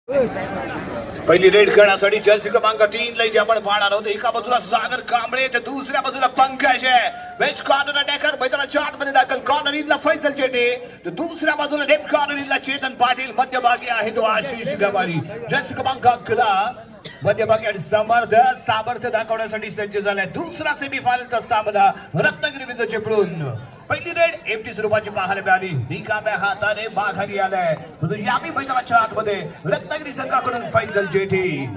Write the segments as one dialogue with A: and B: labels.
A: पहिली रेड करण्यासाठी जर्सी क्रमांक 3 ला आपण पाहणार आहोत. एका बाजूला सागर कांबळे तर दुसऱ्या बाजूला पंकज आहे. वेस्ट कॉर्नर अटॅकर मैदानाच्या आतमध्ये दाखल. कॉर्नर इनला फैसल चेटे तर दुसऱ्या बाजूला लेफ्ट कॉर्नर इनला चेतन पाटील. मध्यभागी आहे तो आशिष गवारी. जर्सी क्रमांक 11 मध्यभागी आणि सामर्थ्य दाखवण्यासाठी सज्ज झालाय. दुसरा सेमीफायनलचा सामना रत्नागिरी विरुद्ध चिपळूण. पहिली रेड एमटी स्वरूपाची पाहायला मिळाली. रिकाम्या हाताने माघारी आलाय. परंतु यामी मैदानाच्या आतमध्ये रत्नागिरी संघाकडून फैसल जेठी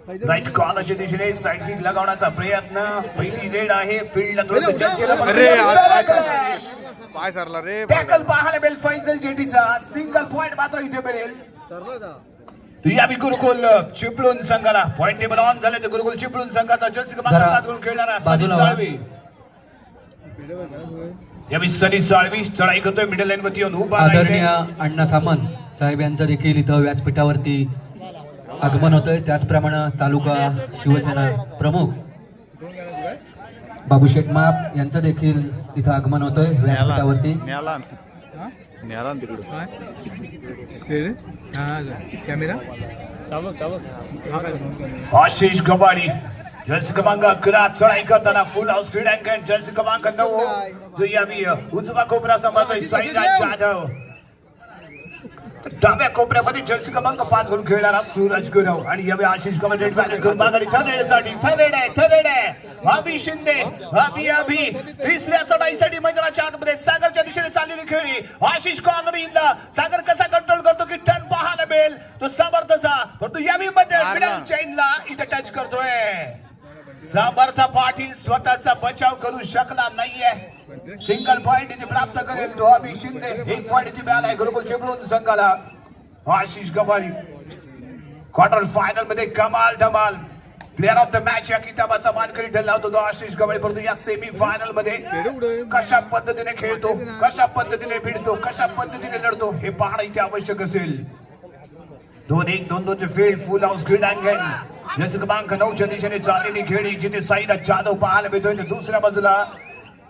A: राईट कॉर्नरच्या दिशेने साइड किक लगावण्याचा प्रयत्न. पहिली रेड आहे. फील्डला थोडं जज केलं
B: पाय सरला रे.
A: टॅकल पाहायला मिळेल फैसल जेठीचा. सिंगल पॉइंट मात्र इथे मिळेल. यामी गुरुकुल चिपळूण संघाला पॉइंट टेबल ऑन झाले. तर गुरुकुल चिपळूण संघाचा जर्सी क्रमांक 7 वर खेळणारा सनी साळवी. यावी सनी साळवी चढाई करतोय. मिडल लाईन वरती येऊन उभा.
C: आदरणीय अण्णा सामंत साहेब यांचं देखील इथं व्यासपीठावरती आगमन होतंय. त्याचप्रमाणे तालुका शिवसेना प्रमुख बाबूशेठ माप यांचं देखील इथं आगमन होतंय व्यासपीठावरती.
A: आशिष गवारी जर्सी क्रमांक 11 चढाई करताना फुल हाऊस क्रीडा अँकॅट. जर्सी क्रमांक 9 जो यावी उजवा कोपरा सांभाळतोय साईराज जाधव. डाव्या कोपऱ्यामध्ये जर्सी क्रमांक 5 वरून खेळणारा सूरज गुरव. आणि यावे आशिष गवारी रेड बॅनर करून माघारी. थर्ड आहे अभि शिंदे. अभि तिसऱ्या चढाईसाठी मैदानाच्या आतमध्ये सागरच्या दिशेने चाललेली खेळी. आशिष कॉर्नर इनला. सागर कसा कंट्रोल करतो की टर्न पाहायला मिळेल तो समर्थचा. परंतु यावी मध्ये मिडल चेनला इथे टच करतोय. समर्थ पाटील स्वतःचा बचाव करू शकला नाहीये. सिंगल पॉइंट इथे प्राप्त करेल तो अभि शिंदे. एक पॉइंट इथे मिळालाय गुरुकुल चिपळूण संघाला. आशिष गवारी क्वार्टर फायनल मध्ये कमाल धमाल प्लेअर ऑफ द मॅच या किताबाचा मानकरी ठरला होता तो आशिष गवारी. परंतु या सेमी फायनल मध्ये कशा पद्धतीने खेळतो, कशा पद्धतीने भिडतो, कशा पद्धतीने लढतो हे पाहणं इथे आवश्यक असेल. 2-1-2-2 फील्ड फुल हाऊस क्रीडांगण. जर्सी क्रमांक 9 च्या दिशेने चाललेली खेळी जिथे साईदा जाधव पाहायला मिळतोय. दुसऱ्या बाजूला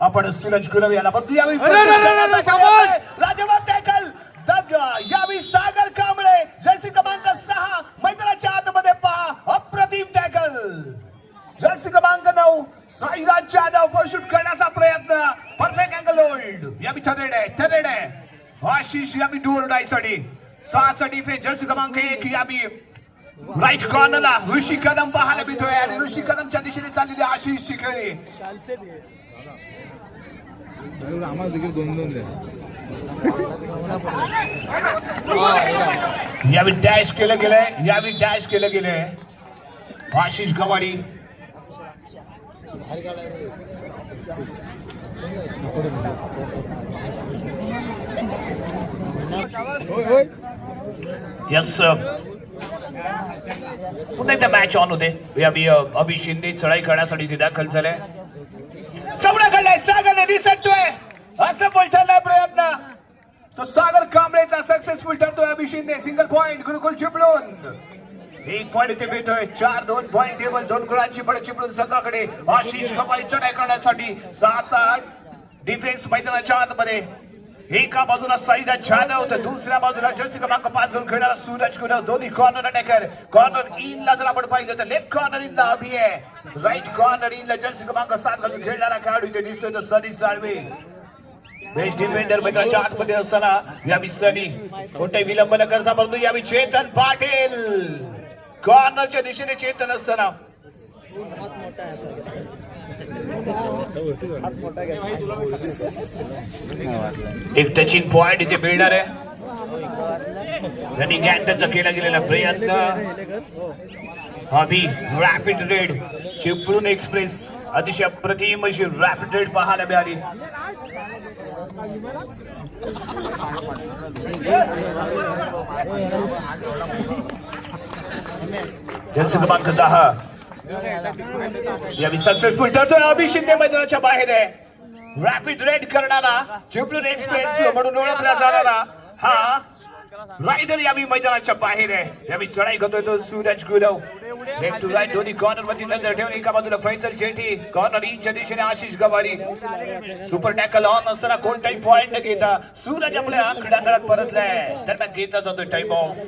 A: आपण सूरज गुरव याला. परंतु यावेळी लाजवाब टॅकल यावेळी सागर कांबळे. जर्सी क्रमांक 6 मैदानाच्या आतमध्ये पहा अप्रतिम टॅकल. जर्सी क्रमांक 9 साईराज जाधव परशूट करण्याचा प्रयत्न. Perfect angle hold. यावी थर्ड आहे आशिष यावी डोर डायसाठी 6चा डिफेन्स. जर्सी क्रमांक 1 यावी राईट कॉर्नरला ऋषी कदम पाहायला मिळतोय. आणि ऋषी कदमच्या दिशेने चाललेली आशिष खेळी. यावी डॅश केलं गेलंय. आशिष गवारी यस पुन्हा एकदा मॅच ऑन होते. यावी अभि शिंदे चढाई करण्यासाठी ते दाखल झालाय. चवडा काढलाय सागरने. दिसतोय असफल ठरलाय प्रयत्न. तो सागर कांबळेचा सक्सेसफुल ठरतोय. अभि शिंदे सिंगल पॉइंट गुरुकुल चिपळूण. एक पॉइंट इथे मिळतोय. 4-2 पॉइंट टेबल 2 गुणांची पडत चिपळूण संघाकडे. आशिष गवारी चढाई करण्यासाठी 6चा डिफेन्स मैदानाच्या आतमध्ये. एका बाजूला साईदा जाधव तर दुसऱ्या बाजूला जर्सी क्रमांक 5 घेऊन खेळणारा सूरज गुरव. दोन्ही कॉर्नर अटॅकर. कॉर्नर इनला जर आपण पाहिलं तर लेफ्ट कॉर्नर इनला अभि आहे. राईट कॉर्नर इनला जर्सी क्रमांक 7 घालून खेळणारा खेळाडू इथे दिसतोय तो सनी साळवे. बेस्ट डिफेंडर मैदानाच्या आतमध्ये असताना यावी सनी कोणताही विलंब न करता. परंतु यावी चेतन पाटील कॉर्नरच्या दिशेने चेतन असताना एक टचिंग पॉइंट इथे मिळणार आहे. रनिंग अँटरचा केला गेलेला प्रयत्न. अभि रॅपिड रेड चिपळूण एक्सप्रेस अतिशय अप्रतिम अशी रॅपिड रेड पाहायला मिळाली. जर्सी क्रमांक 10 यावी सक्सेसफुल ठरतोय. अभि शिंदे मैदानाच्या बाहेर आहे. रॅपिड रेड करणारा चिपळूण एक्सप्रेस म्हणून ओळखला जाणारा हा रायडर यावी मैदानाच्या बाहेर आहे. यावी चढाई करतोय तो Suraj Gurav. Left to right दोन्ही कॉर्नर वरती नजर ठेवून एका बाजूला फैसल जेठी कॉर्नर ईच्या दिशेने Ashish Gawadi super tackle on असताना कोणताही पॉइंट न घेता सूरज आपल्या क्रीडांगणात परतलाय दरम्यान घेतला जातो टाइम ऑफ.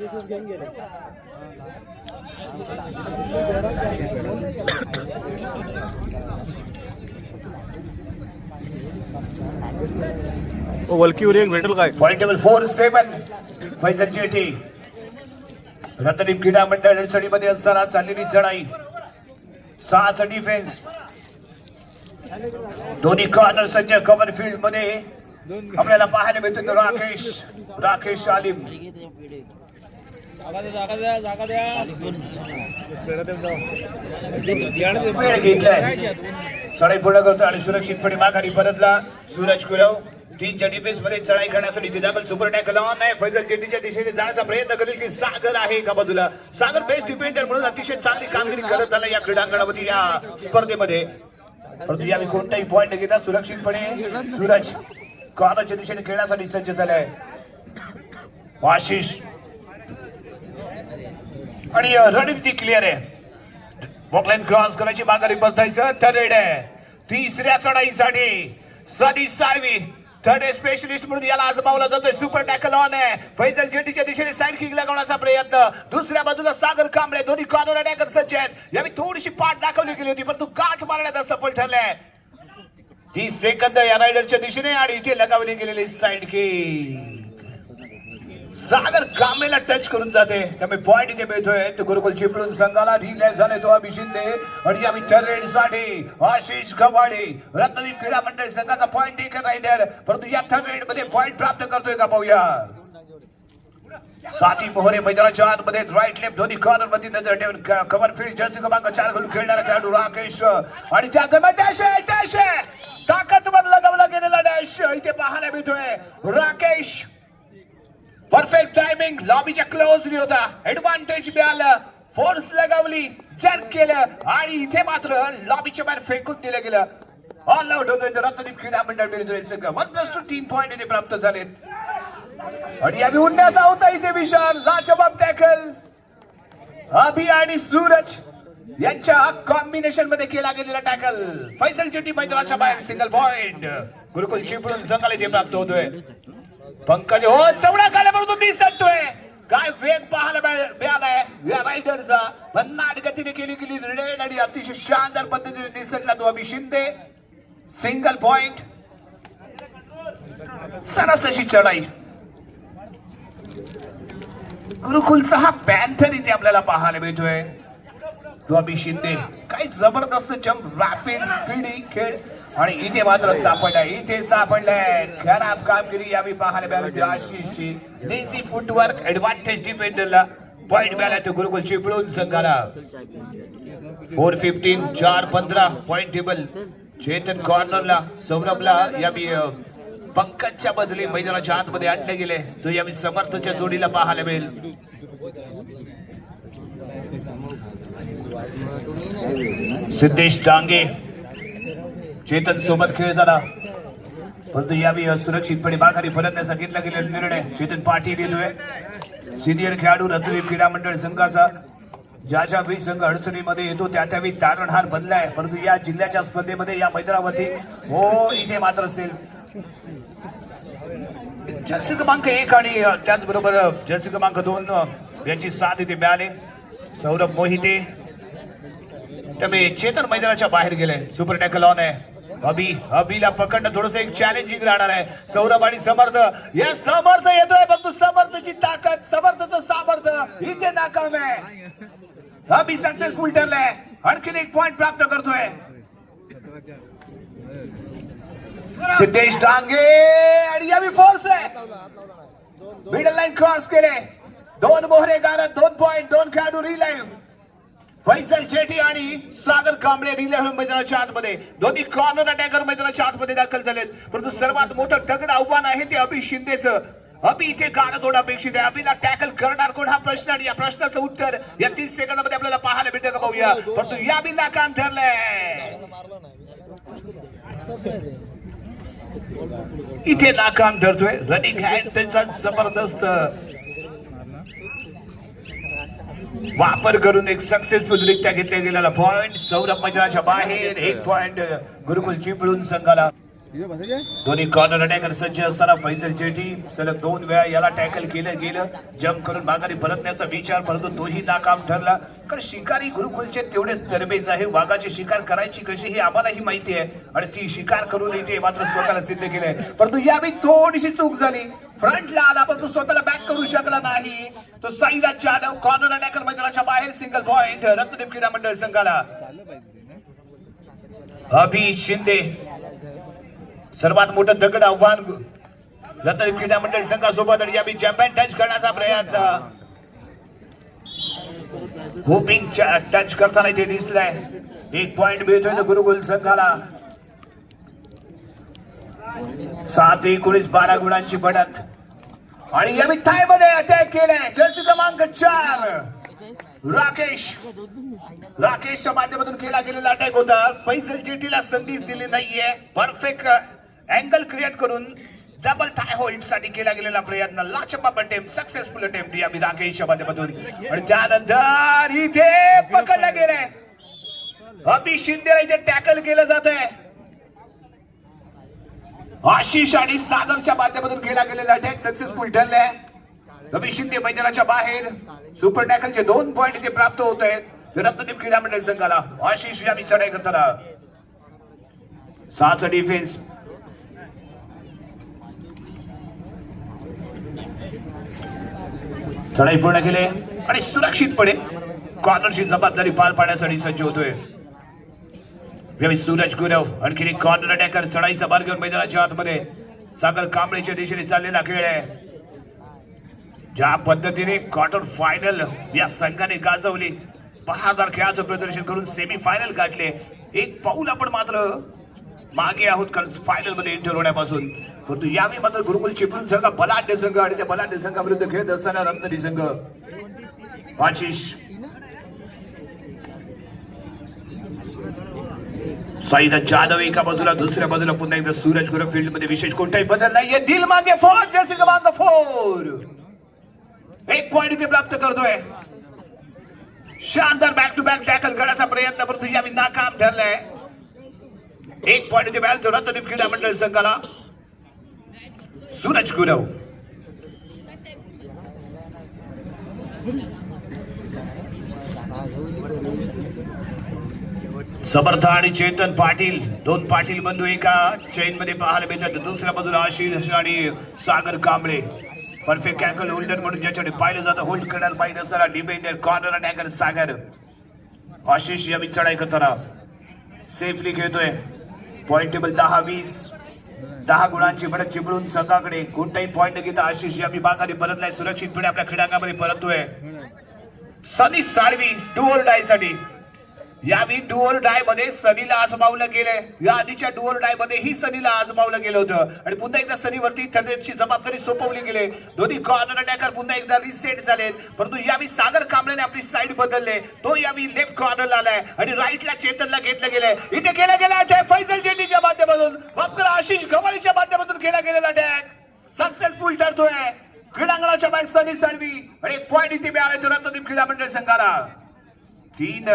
B: वलकीवर एक भेटेल काय?
A: पॉइंट टेबल 4-7 फैसल जेठी. रत्नदीप क्रीडा मंडळ अडचणीमध्ये असताना चाललेली चढाई 6चा डिफेन्स दोन्ही कॉर्नर सज्ज कव्हर फील्ड मध्ये आपल्याला पाहायला मिळतो राकेश आलिम वेळ घेतलाय चढाई पूर्ण करतो आणि सुरक्षितपणे माघारी परतला सूरज कुरव. 3च्या डिफेन्स मध्ये चढाई करण्यासाठी दाखल सुपर टॅकल ऑन आहे. फैजल जेटीच्या दिशेने जाण्याचा प्रयत्न करेल की सागर आहे एका बाजूला. सागर बेस्ट डिफेंडर म्हणून अतिशय चांगली कामगिरी करत आला या क्रीडांगणामध्ये या स्पर्धेमध्ये. परंतु यावेळी कोणताही पॉइंट घेता सुरक्षितपणे सूरज कॉर्नरच्या दिशेने खेळण्यासाठी सज्ज झालाय. आशिष आणि रणनीती ती क्लिअर आहे. बॉकलाईन क्रॉस करायची माघारी परतायचं. थर्ड आहे 3ऱ्या चढाईसाठी सनी साळवी थर्ड स्पेशलिस्ट म्हणून याला आजमावला जातोय. सुपर टॅकल ऑन आहे. फैजल जेटीच्या दिशेने साइड किक लगावण्याचा प्रयत्न. दुसऱ्या बाजूला सागर कांबळे दोन्ही कॉर्नर अटॅकर सज्ज आहेत. यावेळी थोडीशी पाठ दाखवली गेली होती परंतु गाठ मारण्यात सफल ठरलाय. 30 सेकंद या रायडरच्या दिशेने आणि इथे लगावली गेलेली साइड किक सागर कांबळेला टच करून जाते. त्यामुळे पॉइंट इथे मिळतोय. तो गुरुकुल चिपळूण संघाला रिलॅक्स झाले तो अभि शिंदे आणि यावेळी थर्ड साठी आशिष गवाडे रत्नदीप क्रीडा मंडळ संघाचा पॉइंट एक रायडर परंतु या थर्ड मध्ये पॉइंट प्राप्त करतोय का पाहूया. साथी मोहरे मैदानाच्या आतमध्ये राईट लेफ्ट दोन्ही कॉर्नर मध्ये नजर ठेवून कव्हर फील्ड जर्सी क्रमांक 4 घालून खेळणारा खेळाडू राकेश आणि त्या दरम्यान डॅश आहे ताकदवर लगावला गेलेला डॅश इथे पाहायला मिळतोय. राकेश परफेक्ट टायमिंग लॉबीच्या क्लोजली होता. ऍडव्हान्टेज मिळालं. फोर्स लगावली जर्क केलं आणि इथे मात्र लॉबीच्या बाहेर फेकून दिलं गेलं. ऑल आउट होतोय रत्नदीप क्रीडा मंडळ बेलजरे संघ. 1+2 3 पॉइंट इथे प्राप्त झालेत आणि यावेळी उडण्याचा होता इथे विशाल लाजवाब टॅकल अभि आणि सूरज यांच्या कॉम्बिनेशन मध्ये केला गेलेला टॅकल. फैसल जेटी मैदानाच्या बाहेर सिंगल पॉइंट गुरुकुल चिपळूण संघाला इथे प्राप्त होतोय. पंकज हो चवडा काढल्याबरोबर दिसतोय. काय वेग पाहायला मिळालाय या रायडरचा. भन्नाट गतीने केली गेली रेड आणि अतिशय शानदार पद्धतीने दिसतला तो अभि शिंदे. सिंगल पॉइंट सरस चढाई गुरुकुलचा हा पॅन्थर इथे आपल्याला पाहायला मिळतोय. तो अभि शिंदे काय जबरदस्त जम्प रॅपिड स्पीडी खेळ आणि इथे मात्र सापडलाय खराब कामगिरी यावेळी पाहायला मिळाली. आशिषची लेझी फुटवर्क ऍडव्हान्टेज डिफेंडरला पॉइंट मिळाला तो गुरुकुल चिपळूण संघाला. 4-15 4-15 पॉइंट टेबल. चेतन कॉर्नरला सौरभला यावेळी पंकजच्या बदली मैदानाच्या आतमध्ये आणले गेले जो यावेळी समर्थच्या जोडीला पाहायला मिळेल. सिद्धेश डांगे चेतन सोबत खेळ झाला परंतु यावेळी सुरक्षितपणे माघारी परतण्याचा घेतला गेलेला निर्णय चेतन पाटील येतोय. सिनियर खेळाडू रत्नदीप क्रीडा मंडळ संघाचा ज्या वेळी संघ अडचणीमध्ये येतो त्यावेळी तारणहार बदलाय परंतु या जिल्ह्याच्या स्पर्धेमध्ये या मैदानावरती हो इथे मात्र सेल्फ जर्सी क्रमांक 1 आणि त्याचबरोबर जर्सी क्रमांक 2 यांची साथ इथे मिळाले. सौरभ मोहिते त्यामुळे चेतन मैदानाच्या बाहेर गेले. सुपर टॅकल ऑन आहे. अभिला पकडणं थोडस एक चॅलेंजिंग राहणार आहे. सौरभ आणि समर्थ या समर्थ येतोय परंतु समर्थची ताकद समर्थचं सामर्थ्य इथे नाकाम आहे. अभि सक्सेसफुल ठरलाय. आणखीन एक पॉइंट प्राप्त करतोय. सिद्धेश डांगे आणि यावी फोर्स आहे. मिडल लाईन क्रॉस केले. 2 मोहरे गारत 2 पॉइंट 2 खेळाडू रिलाईव्ह. फैसल जेठी आणि सागर कांबळे रिलाईव्ह मैदानाच्या आतमध्ये दोन्ही कॉर्नर अटॅकर मैदानाच्या आतमध्ये दाखल झालेत परंतु सर्वात मोठं दगड आव्हान आहे ते अभि शिंदेचं. अभि इथे गाणं थोडं अपेक्षित आहे. अभिला टॅकल करणार कोण हा प्रश्न आणि या प्रश्नाचं उत्तर या 30 सेकंदामध्ये आपल्याला पाहायला मिळतं का पाहूया. परंतु या बी नाकाम ठरलंय. इथे नाकाम ठरतोय. रनिंग हँड त्यांचा जबरदस्त वापर करून एक सक्सेसफुल रित्या घेतला गेलेला पॉइंट सौरभ मैदानाच्या बाहेर. एक पॉइंट गुरुकुल चिपळूण संघाला. दोन्ही कॉर्नर अटॅकर सज्ज असताना फैसल चेटी सलग 2 वेळा याला टॅकल केलं गेलं. जम्प करून माघारी परतण्याचा विचार, परंतु तोही नाकाम ठरला. कारण शिकारी गुरुकुलचे तेवढेच तरबेज आहे. वाघाची शिकार करायची कशी हे आम्हालाही माहिती आहे आणि ती शिकार करून येते मात्र स्वतःला सिद्ध केलंय. परंतु यावेळी थोडीशी चूक झाली. फ्रंटला आला परंतु स्वतःला बॅक करू शकला नाही. तो साईदा जाधव कॉर्नर अटॅकर मैदानाच्या बाहेर. सिंगल पॉइंट रत्नदीप क्रीडा मंडळ संघाला. अभि शिंदे सर्वात मोठं दगड आव्हान रत्नदीप क्रीडा मंडळ संघासोबत आणि यावेळी चॅम्पियन टच करण्याचा प्रयत्न. होपिंग टच करताना ते दिसलंय. एक पॉइंट मिळतोय गुरुकुल संघाला. 7-19 12 गुणांची बढ़त आणि यावेळी थाय मध्ये अटॅक केलाय. जर्सी क्रमांक 4 राकेशच्या माध्यमातून केला गेलेला अटॅक होता. फैसल जेटीला संधी दिली नाहीये. परफेक्ट अँगल क्रिएट करून डबल थाय होल्ड साठी केला गेलेला प्रयत्न. लाचबाब अटेम्प्ट सक्सेसफुल अटेम्प्ट या राकेशच्या माध्यमातून आणि त्यानंतर इथे पकडला गेलाय. अभि शिंदेला इथे टॅकल केलं जात आहे. आशिष आणि सागरच्या माध्यमातून केला गेलेला अटॅक सक्सेसफुल ठरलाय. अभि शिंदे मैदानाच्या बाहेर. सुपर टॅकलचे 2 पॉइंट इथे प्राप्त होत आहेत रत्नदीप क्रीडा मंडळ संघाला. आशिष यावी चढाई करताना 6चा डिफेन्स. चढाई पूर्ण केले आणि सुरक्षितपणे कॉर्नरची जबाबदारी पार पाडण्यासाठी सज्ज होतोय. सूरज गुरव आणखी एक कॉर्नर अटॅकर. चढाईचा मार्ग घेऊन मैदानाच्या आतमध्ये. सागर कांबळेच्या दिशेने चाललेला खेळ आहे. ज्या पद्धतीने क्वार्टर फायनल या संघाने गाजवली. बहादर खेळाचं प्रदर्शन करून सेमी फायनल गाठले. एक पाऊल आपण मात्र मागे आहोत कारण फायनल मध्ये एंटर होण्यापासून. परंतु यावेळी मात्र गुरुकुल चिपळूण संघ बलाढ्य संघ आणि त्या बलाढ्य संघाविरुद्ध खेळत असताना रत्नदीप संघ. आशिष साईदा जाधव एका बाजूला, दुसऱ्या बाजूला पुन्हा एकदा सूरज गुरव. फील्ड मध्ये विशेष कोणताही बदल नाहीये. दिल मागे 4 जर्सी क्रमांक 4. एक पॉइंट इथे प्राप्त करतोय. शानदार बॅक टू बॅक टॅकल करण्याचा प्रयत्न परंतु यावेळी नाकाम ठरलाय. एक पॉइंट इथे मिळाला रत्नदीप क्रीडा मंडळ संघाला. सूरज गुरव समर्थ आणि चेतन पाटील 2 पाटील बंधू एका चेन मध्ये पाहायला मिळतात. दुसऱ्या बाजूला आशिष आणि सागर कांबळे. परफेक्ट अँगल होल्डर म्हणून ज्याच्याकडे पाहिलं जातं. होल्ड करायला पाहिजे असताना डिफेंडर कॉर्नर अटॅकर सागर. आशिष यावी चढाई करताना सेफली खेळतोय. पॉइंट टेबल 10 गुणांची बढ़त चिपळूण संघाकडे. कोणताही पॉइंट न घेता आशिष यावी माघारी परतलाय. सुरक्षितपणे आपल्या क्रीडांगणामध्ये परततोय. सनी साळवी डू ऑर डाय साठी. यावेळी डू ऑर डाय मध्ये सनीला आजमावलं गेलंय. या आधीच्या डू ऑर डाय मध्ये ही सनीला आजमावलं गेलं होतं आणि पुन्हा एकदा सनीवरती थर्डची जबाबदारी सोपवली गेली. दोन्ही कॉर्नर अटॅकर पुन्हा एकदा रिसेट झालेत. परंतु यावेळी सागर कांबळेने आपली साईड बदलले. तो यावेळी लेफ्ट कॉर्नरला आलाय आणि राईटला चेतनला घेतलं गेलंय. इथे केला गेला अटॅक फैसल जेटीच्या माध्यमातून. वापकर आशिष गवाळीच्या माध्यमातून केला गेलेला अटॅक सक्सेसफुल ठरतोय. क्रीडांगणाच्या बाहेर सनी साळवी आणि एक पॉइंट इथे मिळाला रत्नदीप क्रीडा मंडळ संघाला. 3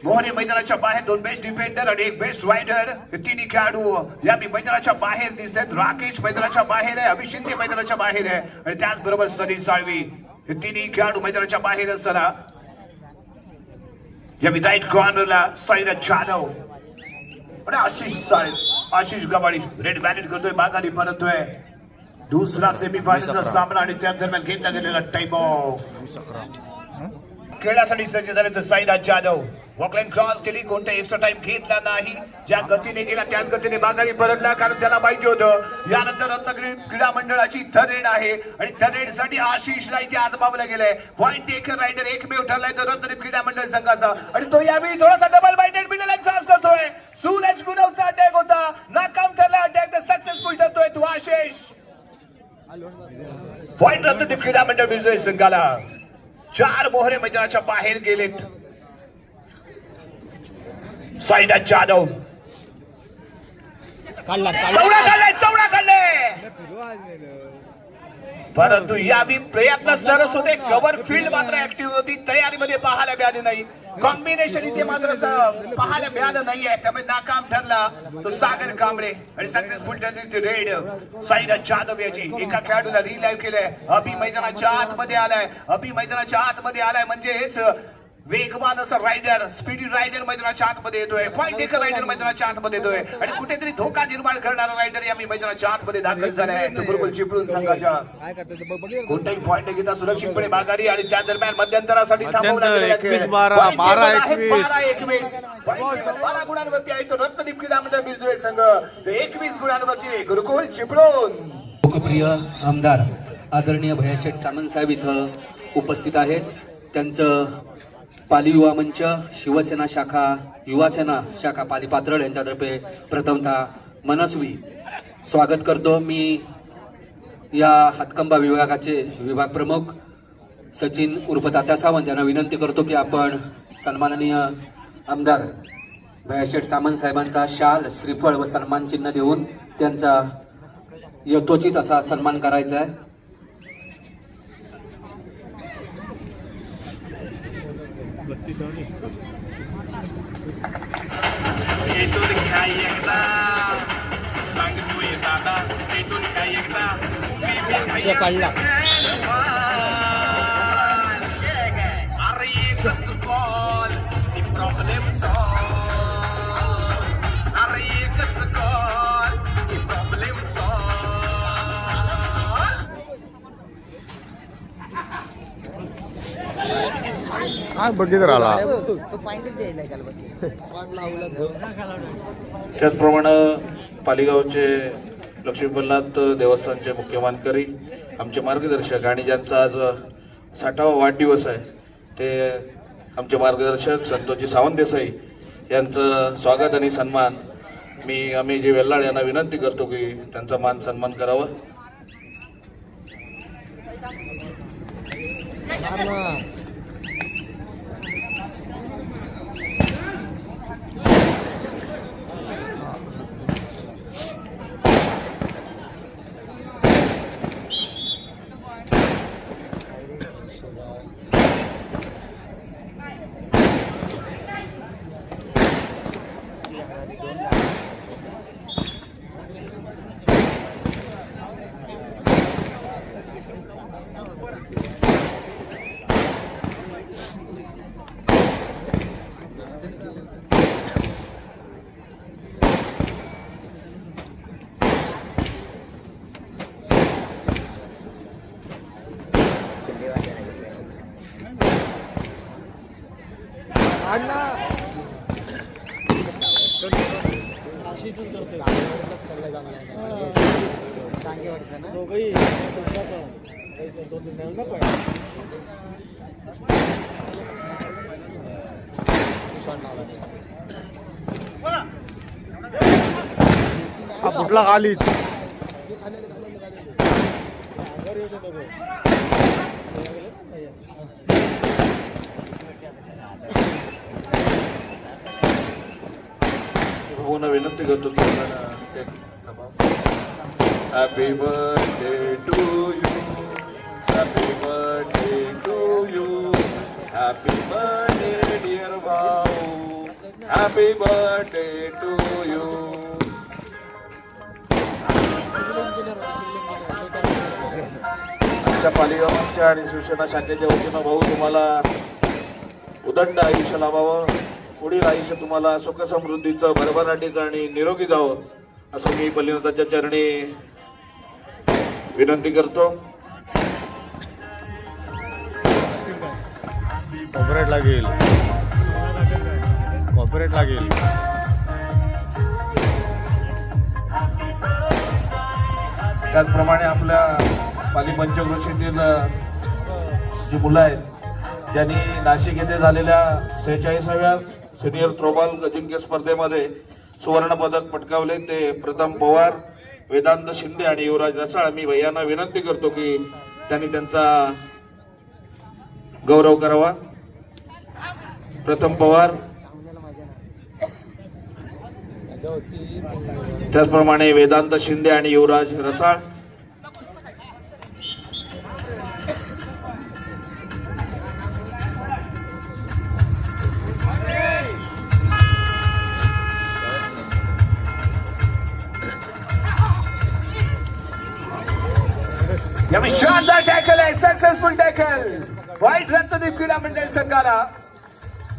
A: मोहरे मैदानाच्या बाहेर. 2 बेस्ट डिफेंडर आणि 1 बेस्ट रायडर. 3 खेळाडू या मैदानाच्या बाहेर दिसत आहेत. राकेश मैदानाच्या बाहेर आहे. अभि शिंदे मैदानाच्या बाहेर आहे आणि त्याचबरोबर सनी साळवी. हे 3 खेळाडू मैदानाच्या बाहेर असताना या राईट कॉर्नरला साईदा जाधव आणि आशिष गवाळी रेड बॅलेट करतोय. माघारी परततोय. दुसरा सेमीफायनलचा सामना आणि त्या दरम्यान घेतला गेलेला टाइम ऑफ. खेळासाठी सज्ज झाले तर साईदा जाधव. वॉकलाईन क्रॉस केली. कोणता एक्स्ट्रा टाइम घेतला नाही. ज्या गतीने गेला त्याच गतीने माघारी परतला कारण त्याला माहिती होतं यानंतर रत्नगिरी क्रीडा मंडळाची थर्ड रेड आहे आणि थर्ड रेड साठी आशिषला इथे आजमावलं गेलंय. पॉइंट टेकर रायडर एकमेव ठरलाय तो रत्नगिरी क्रीडा मंडळ संघाचा आणि तो यावेळी थोडासा double bited middle line cross करतोय. सूरज गुरवचा अटॅक होता. नाकाम ठरला अटॅक. सक्सेसफुल ठरतोय तो आशिष. पॉइंट रत्नगिरी क्रीडा मंडळ विजय संघाला. 4 मोहरे मैदानाच्या बाहेर गेलेत. साईदा जाधव चौडा काढले परंतु यावी प्रयत्न सरस होते. कव्हर फील्ड मात्र ऍक्टिव्ह होती. तयारीमध्ये इथे पाहायला मिळाले नाही. कॉम्बिनेशन इथे मात्र पाहायला मिळालं नाहीये, त्यामुळे नाकाम ठरला तो सागर कांबळे आणि सक्सेसफुल ठरली रेड साईदा जाधव याची. एका खेळाडूला रिलाईव्ह केलंय. अभि मैदानाच्या आतमध्ये आलाय. अभि मैदानाच्या आतमध्ये आलाय म्हणजेच वेगवान असं रायडर, स्पीडी रायडर मैदानाच्या आतमध्ये येतोय. पॉइंट टेकर रायडर मैदानाच्या आतमध्ये येतोय आणि कुठेतरी धोका निर्माण करणारा रायडर या मैदानाच्या आतमध्ये दाखल झालाय. तो बिलकुल चिपळूण संघाच्या कोणताही पॉइंट घेता सुरक्षितपणे माघारी आणि त्या दरम्यान मध्यंतरासाठी थांबवला गेलेला खेळ. 12 गुणांवरती आहे तो रत्नदीप क्रीडा मंडळ बिलजुळे संघ. 21 गुणांवरती गुरुकुल चिपळूण.
C: लोकप्रिय आमदार आदरणीय भैयाशेठ सामंत साहेब इथं उपस्थित आहेत. त्यांचं पाली युवा मंच शिवसेना शाखा युवासेना शाखा पाली पात्रळ यांच्यातर्फे प्रथमतः मनस्वी स्वागत करतो. मी या हातकंबा विभागाचे विभाग प्रमुख सचिन उर्फ तात्या सावंत यांना विनंती करतो की आपण सन्माननीय आमदार भैयाशेठ सामंत साहेबांचा शाल, श्रीफळ व सन्मान चिन्ह देऊन त्यांचा यथोचित असा सन्मान करायचा आहे.
D: त्याचप्रमाणे पालिगावचे लक्ष्मीपल्लात देवस्थानचे मुख्य मानकरी, आमचे मार्गदर्शक आणि ज्यांचा आज 60वा वाढदिवस आहे ते आमचे मार्गदर्शक संतोषजी सावंत देसाई यांचं स्वागत आणि सन्मान आम्ही जे वेल्लाळ यांना विनंती करतो की त्यांचा मान सन्मान करावा.
B: कुठला खाली
D: भाऊंना विनंती करतो की happy birthday to you, happy birthday to you, happy birthday dear भाऊ, हॅपी बर्थडे टू यू. आमच्या पालिगावांच्या आणि शिवसेना शाखेच्या वतीनं भाऊ तुम्हाला उदंड आयुष्य लाभावं, पुढील आयुष्य तुम्हाला सुख समृद्धीचं भरभराटीचं आणि निरोगी जावं असं मी बलिनाथाच्या चरणी विनंती करतो.
B: कॉपरेट लागेल, कॉपरेट लागेल.
D: त्याचप्रमाणे आपल्या पाली पंचक्रोशीतील जी मुलं आहेत त्यांनी नाशिक येथे झालेल्या 46व्या सिनियर थ्रोबॉल अजिंक्य स्पर्धेमध्ये सुवर्ण पदक पटकावले. ते प्रथम पवार, वेदांत शिंदे आणि युवराज रसाळ. मी भैयांना विनंती करतो की त्यांनी त्यांचा गौरव करावा. प्रथम पवार, त्याचप्रमाणे वेदांत शिंदे आणि युवराज रसाळ.
A: यावेळी शानदार टॅकल आहे, सक्सेसफुल टॅकल. वाईट रत्नदीप क्रीडा मंडळ संघाला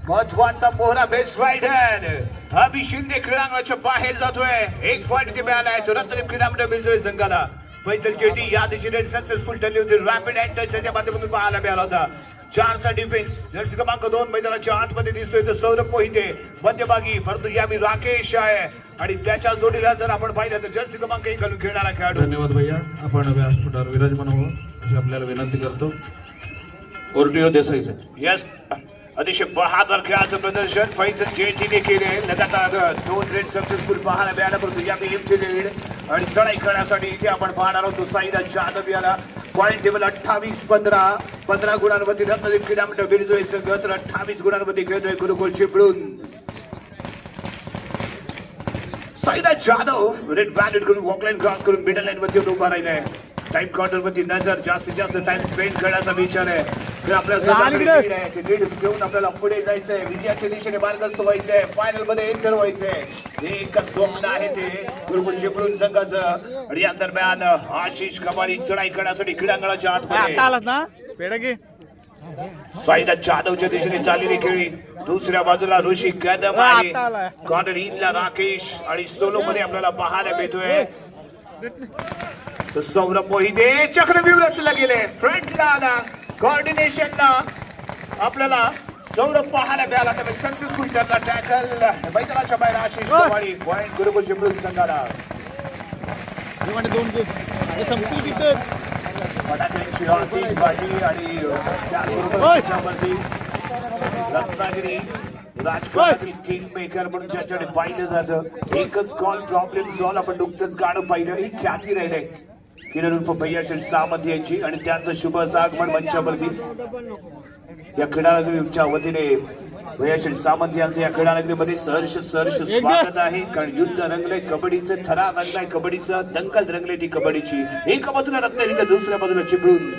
A: महत्वाचा मोहरा. बेस्ट रायडर अभि शिंदे क्रीडांगणाच्या बाहेर जातोय. 1 पॉइंट मिळालाय तो रत्नदीप क्रीडा मंडळ बिलजोळी संघाला. फैसल जेटी या दिशेने सक्सेसफुल ठरली होती. रॅपिड अँड टच त्याच्या माध्यमातून पाहायला मिळाला होता. 4चा डिफेन्स जर्सी क्रमांक 2 मैदानाच्या आतमध्ये दिसतोय. तर सौरभ मोहिते मध्यभागी, परंतु यावेळी राकेश आहे आणि त्याच्या जोडीला जर आपण पाहिलं तर जर्सी क्रमांक 1 घालून खेळणारा खेळाडू.
D: धन्यवाद भैया. आपण व्यासपीठावर विराजमान व्हावं अशी आपल्याला विनंती करतो. ओरटीओ देसाई साहेब.
A: यस, अतिशय बहादर खेळाचं प्रदर्शन फैसल जेटीने केले. लगातार 2 रेड सक्सेसफुल पाहायला मिळाला. परंतु या एमची लीड आणि चढाई करण्यासाठी इथे आपण पाहणार आहोत. साईदा जाधव याला पॉईंट टेबल 28-15. 15 गुणांवरती रत्नदीप क्रीडा मंडळ बिलजोळी संघ, तर 28 गुणांवरती खेळतोय गुरुकुल चिपळूण. साईदा जाधव रेड बँडेड करून वॉकलाईन क्रॉस करून मिडल लाईन वरती उभा राहिलाय. टाइम काउंटर वरती नजर, जास्तीत जास्त टाइम स्पेंड करण्याचा विचार आहे. तर आपल्या लीड आहे ते लीड घेऊन आपल्याला पुढे जायचंय, विजयाच्या दिशेने मार्गस्थ व्हायचंय, फायनल मध्ये एंटर व्हायचंय. एकच स्वप्न आहे ते गुरुकुल चिपळूण संघाचं. आणि या दरम्यान आशिष कमारी चढाई करण्यासाठी क्रीडांगणाच्या आतमध्ये साईदा जाधवच्या दिशेने चाललेली खेळी. दुसऱ्या बाजूला ऋषी कदम आहे. कॉर्नर इनला राकेश आणि सोलो मध्ये आपल्याला पाहायला मिळतोय. तर सौरभ मोहिते चक्रव्यूह रचला गेले. फ्रंटला आला, कोऑर्डिनेशनला आपल्याला सौरभ पाहायला मिळाला. त्यामुळे सक्सेसफुल ठरला टॅकल. मैदानाच्या बाहेर आशिष कुमारी. पॉइंट गुरुकुल चिपळूण संघाला. फटाक्यांची आतिषबाजी आणि त्याचबरोबर त्याच्यावरती रत्नागिरी राजकारणातील किंग मेकर म्हणून ज्याच्याकडे पाहिलं जातं. एकच कॉल प्रॉब्लेम सॉल्व आपण नुकतंच गाणं पाहिलं. ही ख्याती राहिलंय किरण उर्फ भैयाशेठ सामंत यांची आणि त्यांचं शुभ असं आगमन मंचावरती. या क्रीडानगरीच्या वतीने भैयाशेठ सामंत यांचं या क्रीडानगरीमध्ये सहर्ष स्वागत आहे. कारण युद्ध रंगलंय, कबड्डीचं थरा रंगलाय, कबड्डीचं दंगल रंगले ती कबड्डीची. एका बाजूला रत्नागिरी तर दुसऱ्या बाजूला चिपळूण.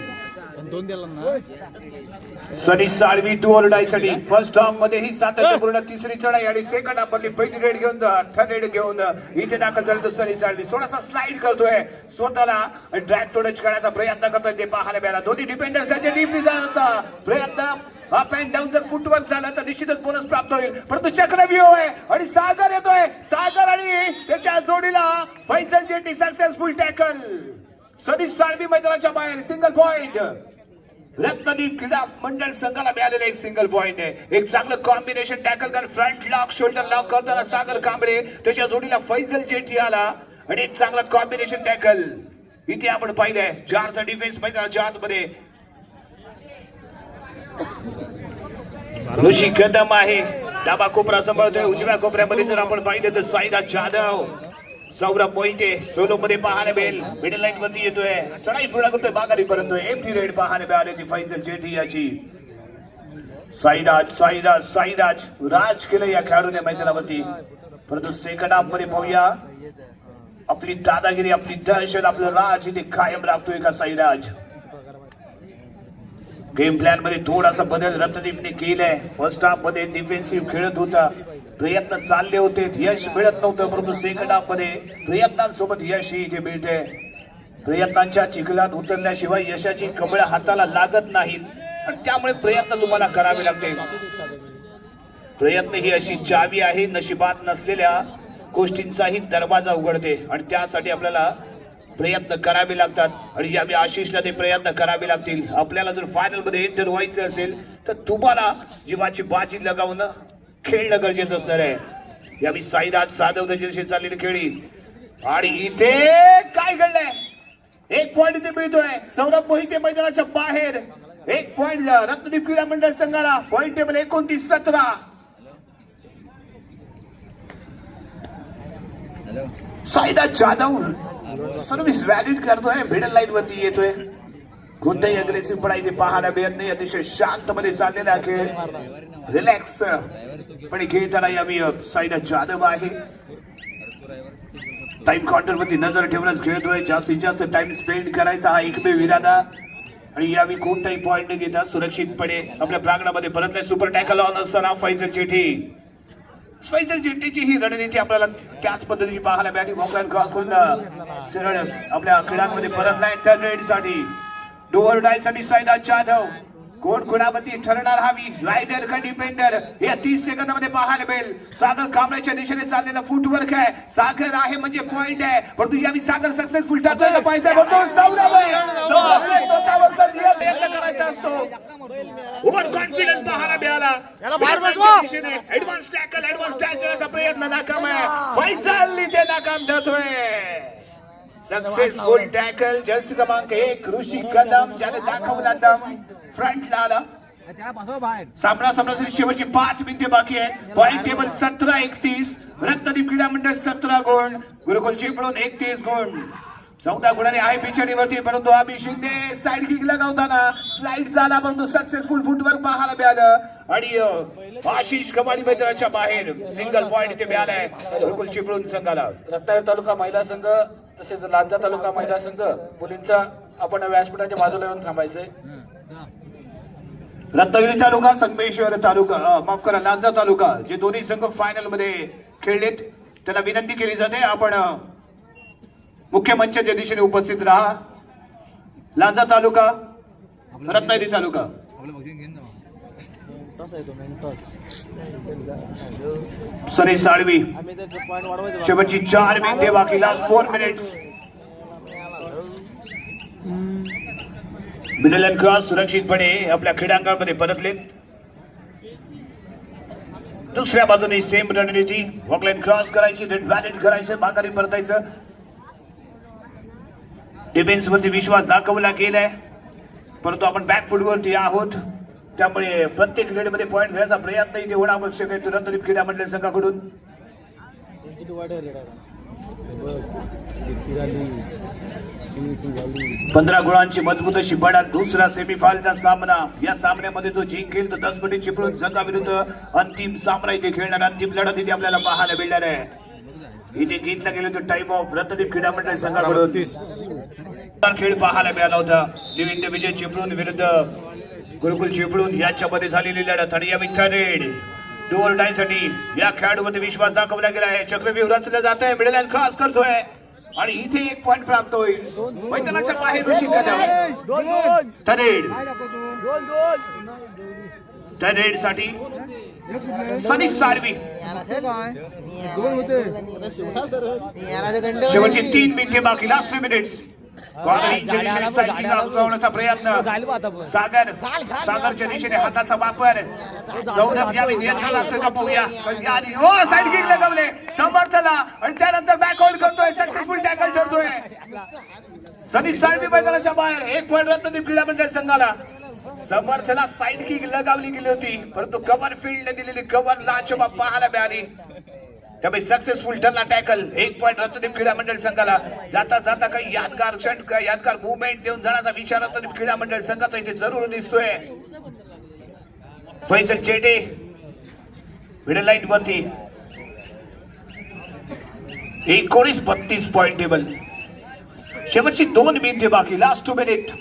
A: सनी साळवी टू ऑर डाय साठी फर्स्ट हाफ मध्ये ही सातत्यपूर्ण तिसरी चढाई आणि सेकंड हाफ मध्ये पहिली रेड घेऊन थर्ड रेड घेऊन इथे दाखल झालं. तर सनी साळवी थोडासा स्लाइड करतोय स्वतःला, ड्रॅग टोडच करण्याचा प्रयत्न करतोय. ते पाहायला मिळाला. दोन्ही डिफेंडर्स त्यांच्या डीपली जाण्याचा प्रयत्न. अप अँड डाऊन जर फुटवर्क झालं तर निश्चितच बोनस प्राप्त होईल. परंतु चक्रव्यूह आहे आणि सागर येतोय. सागर आणि त्याच्या जोडीला फैसल जेटी सक्सेसफुल टॅकल. सनी साळवी मैदानाच्या बाहेर. सिंगल पॉइंट रत्नदीप क्रीडा मंडळ संघाला मिळालेले एक सिंगल पॉइंट आहे. एक चांगलं कॉम्बिनेशन टॅकल कर, फ्रंट लॉक शोल्डर लॉक करताना सागर कांबळे, त्याच्या जोडीला फैसल जेठी आला आणि एक चांगला कॉम्बिनेशन टॅकल इथे आपण पाहिलंय. 4चा डिफेन्स मैदानाच्या आतमध्ये ऋषी कदम आहे. डाबा कोपरा सांभाळतोय. उजव्या कोपऱ्यामध्ये जर आपण पाहिलं तर साईदा जाधव, सौरभ मोहिते सोलो मध्ये पाहायला मिळेल. मिडल लाईन वरती येतोय, चढाई पूर्ण करतोय, माघारी परतोय. एमटी रेड पाहायला मिळाली ती फैसल जेठी याची. साईदाज राज केलं या खेळाडूने मैदानावरती. परंतु सेकंड हाफ मध्ये पाहूया आपली दादागिरी, आपली दहशत, आपलं राज इथे कायम राखतोय का साईदाज. गेम प्लॅन मध्ये थोडासा बदल रत्नदीपने केलाय. फर्स्ट हाफ मध्ये डिफेन्सिव्ह खेळत होता, प्रयत्न चालले होते, यश मिळत नव्हतं. परंतु सेकंड हाफ मध्ये प्रयत्नांसोबत यश इथे मिळते. प्रयत्नांच्या चिखलात उतरल्याशिवाय यशाची कमळ हाताला लागत नाहीत आणि त्यामुळे प्रयत्न तुम्हाला करावे लागते. प्रयत्न ही अशी चावी आहे, नशिबात नसलेल्या गोष्टींचाही दरवाजा उघडते आणि त्यासाठी आपल्याला प्रयत्न करावे लागतात. आणि यावेळी आशिषला ते प्रयत्न करावे लागतील. आपल्याला जर फायनल मध्ये एंटर व्हायचं असेल तर तुम्हाला जीवाची बाजी लगावणं, खेळणं गरजेचं असणार आहे. यावेळी साईदाज जाधव त्याच्याशी चाललेली खेळी आणि इथे काय घडलंय. 1 पॉइंट इथे मिळतोय. सौरभ मोहिते मैदानाच्या बाहेर. 1 पॉइंट रत्नदीप क्रीडा मंडळ संघाला. Point table 29-17. Saidaj Jadhav service valid करतोय, मिडल लाईन वरती येतोय. कोणताही अग्रेसिव्ह पडा इथे पाहायला मिळत नाही. अतिशय शांतपणे चाललेला खेळ, रिलॅक्स पण खेळताना यावी साईदाज जाधव आहे. टाइम काउंटर वरती नजर ठेवूनच खेळतोय. जास्तीत जास्त टाइम स्पेंड करायचा हा एकमेव इरादा आणि यावी कोणताही पॉइंट न घेता सुरक्षितपणे आपल्या प्रांगणामध्ये परतलाय. सुपर टॅकल ऑन असताना फैसल जेटीची ही रणनीती आपल्याला त्याच पद्धतीची पाहायला मिळाली. वॉकलाईन क्रॉस करून सरळ आपल्या क्रीडांमध्ये परतलाय थर्ड रेड साठी. डोअर डायसाठी सायदा जाधव कोण कोणावरती ठरणार हवी रायडर का डिफेंडर या 30 सेकंदामध्ये पाहायला मिळेल. सागर कांबळेच्या दिशेने चाललेला फुटवर्क आहे. सागर आहे म्हणजे पॉइंट आहे, परंतु यावेळी सागर सक्सेसफुल ठरला पाहिजे. स्वतःवरचा नियम प्रयत्न करायचा असतो. ओव्हर कॉन्फिडन्स पाहायला मिळाला. ऍडव्हान्स टॅकल ऍडव्हान्स टॅकलचा प्रयत्न नाकाम आहे. फैसल ते नाकाम ठरतोय. सक्सेसफुल टॅकल जर्सी क्रमांक 1 ऋषी कदम ज्याने दाखवला दम फ्रंटला आला. सामना संपण्यासाठी शेवटची 5 मिनिटे बाकी आहेत. Point table 17-31. रत्नदीप क्रीडा मंडळ 17 गुण, गुरुकुल चिपळूण 31 गुण. 14 गुणांनी आहे पिछाडीवरती, परंतु अभि शिंदे साइड किक लगावताना स्लाइड झाला, परंतु सक्सेसफुल फुटवर्क पाहायला मिळालं. आणि आशिष कमानी मैदानाच्या बाहेर सिंगल पॉइंट ते मिळालाय गुरुकुल चिपळूण संघाला.
E: रत्नागिरी तालुका महिला संघ तसेच लांजा तालुका महिला संघ मुलींचा आपण व्यासपीठाच्या बाजूला येऊन थांबायचंय.
A: रत्नागिरी तालुका संगमेश्वर तालुका माफ करा लांजा तालुका जे दोन्ही संघ फायनल मध्ये खेळलेत त्यांना विनंती केली जाते आपण मुख्य मंचाच्या दिशेने उपस्थित राहा. लांजा तालुका रत्नागिरी तालुका सनी साळवी शेवटची 4 मिनिटे बाकी. Last 4 minutes. Middle and cross सुरक्षितपणे आपल्या क्रीडांगणामध्ये परतलेत. दुसऱ्या बाजूने सेम रणनीती. वॉकलाईन क्रॉस करायची, रेड व्हॅलिड करायचं, माघारी परतायचं. डिफेन्स वरती विश्वास दाखवला गेलाय, परंतु आपण बॅक फुटवरती आहोत, त्यामुळे प्रत्येक रेडमध्ये पॉईंट घेण्याचा प्रयत्न इथे होणं आवश्यक आहे. रत्नागिरी क्रीडा मंडळ संघाकडून 15 गुणांची मजबूत अशी बढत. दुसरा सेमीफायनलचा सामना. या सामन्यामध्ये जो जिंकेल तो 10 पटी चिपळूण संघाविरुद्ध अंतिम सामना इथे खेळणार. अंतिम लढत इथे आपल्याला पाहायला मिळणार आहे. इथे घेतला गेलं तर टाइम ऑफ रत्नागिरी क्रीडा मंडळ संघाकडून खेळ पाहायला मिळाला होता. निविंद विजय चिपळूण विरुद्ध गुरुकुल चिपळूण याच्यामध्ये झालेली लढत. आणि या विठ्ठल डोअर डायसाठी या खेळाडूवरती विश्वास दाखवला गेला आहे. चक्रव्यूह रचलं जात आहे. मिडल लाईन क्रॉस करतोय आणि इथे 1 पॉइंट प्राप्त होईल. मैदानाच्या बाहेर ऋषी कदम टरेड साठी सनी साळवी शेवटची 3 मिनिटे बाकी. Last 3 minutes. प्रयत्न सागरच्या दिशेने हाताचा वापर. समर्थला आणि त्यानंतर बॅकआउट करतोय. सक्सेसफुल टॅकल ठरतोय. सनी साळवी मैदानाच्या बाहेर. 1 पॉइंट रत्नागिरी क्रीडा मंडळ संघाला. समर्थला साइड किक लगावली गेली होती, परंतु कव्हर फील्डने दिलेली कव्हर लाजवाब पाहायला मिळाली. त्यामुळे सक्सेसफुल ठरला टॅकल. 1 पॉइंट रत्नागिरी क्रीडा मंडळ संघाला. जाता जाता काही यादगार क्षण, काही यादगार मुवमेंट देऊन जाण्याचा विचार रत्नागिरी क्रीडा मंडळ संघाचा इथे जरूर दिसतोय. फैसल चेटे मिडल लाईन वरती 19-32 पॉइंट टेबल. शेवटची 2 मिनिटे बाकी. Last 2 minute.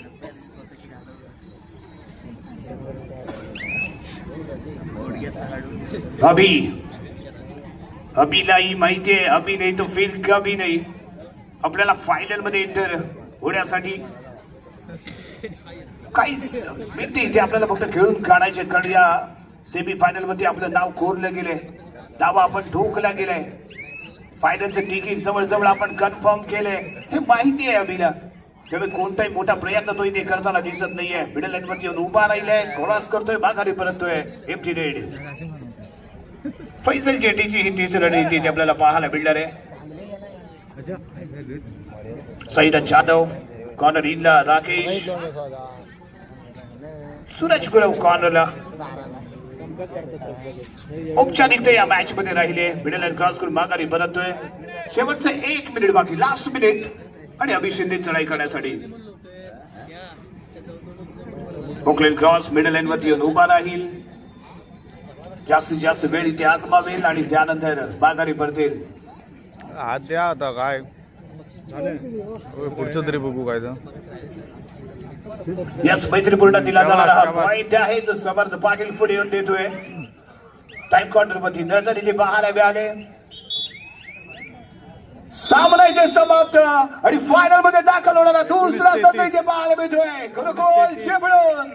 A: अभिलाही माहितीये अभि नाही तो फिर कभी नाही. आपल्याला फायनल मध्ये एंटर होण्यासाठी काहीच मिनिटे इथे आपल्याला फक्त खेळून काढायचे. कारण या सेमी फायनल वरती आपलं नाव कोरलं गेलंय. दावा आपण ठोकला गेलाय. फायनलचं तिकीट जवळजवळ आपण कन्फर्म केलंय हे माहिती आहे अभिला. त्यामुळे कोणताही मोठा प्रयत्न तो इथे करताना दिसत नाहीये. मिडल लाईन वरती येऊन उभा राहिलाय, क्रॉस करतोय, माघारी परततोय. Empty raid. फैसल जेटीची ही तीच रणनीती इथे आपल्याला पाहायला मिळणार आहे. सईदा जाधव कॉर्नर इनला. राकेश सूरज गुरव कॉर्नरला. औपचारिकता या मॅच मध्ये राहिले. मिडल लाईन क्रॉस करून माघारी परततोय. शेवटचं 1 मिनिट बाकी. Last minute. आणि अभि शिंदे चढाई करण्यासाठी ओकलेन क्रॉस मिडल लाईन वरती येऊन उभा राहील. जास्तीत जास्त वेळ इथे आजमावेल आणि त्यानंतर माघारी परतेल.
B: हात द्या आता काय पुढचं तरी बघू काय तर.
A: यास मैत्रीपूर्ण दिला जाणारा हा पॉइंट आहे जो समर्थ पाटील पुढे येऊन देतोय. टाइम काउंटर वरती नजर इथे पाहायला मिळाले. सामना इथे समाप्त आणि फायनल मध्ये दाखल होणारा दुसरा संघ इथे पाहायला मिळतोय गुरुकुल चिपळूण.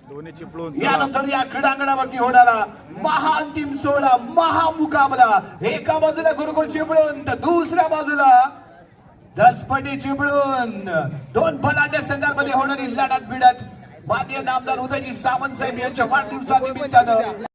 B: दोन्ही चिपळून
A: यानंतर या क्रीडांगणावरती होणारा महाअंतिम सोहळा महामुकाबला. एका बाजूला गुरुकुल चिपळूण तर दुसऱ्या बाजूला दसपटी चिपळूण. दोन बलाढ्य संघांमध्ये होणारी लढत भिडत. माननीय नामदार उदयजी सावंत साहेब यांच्या वाढदिवसानिमित्तानं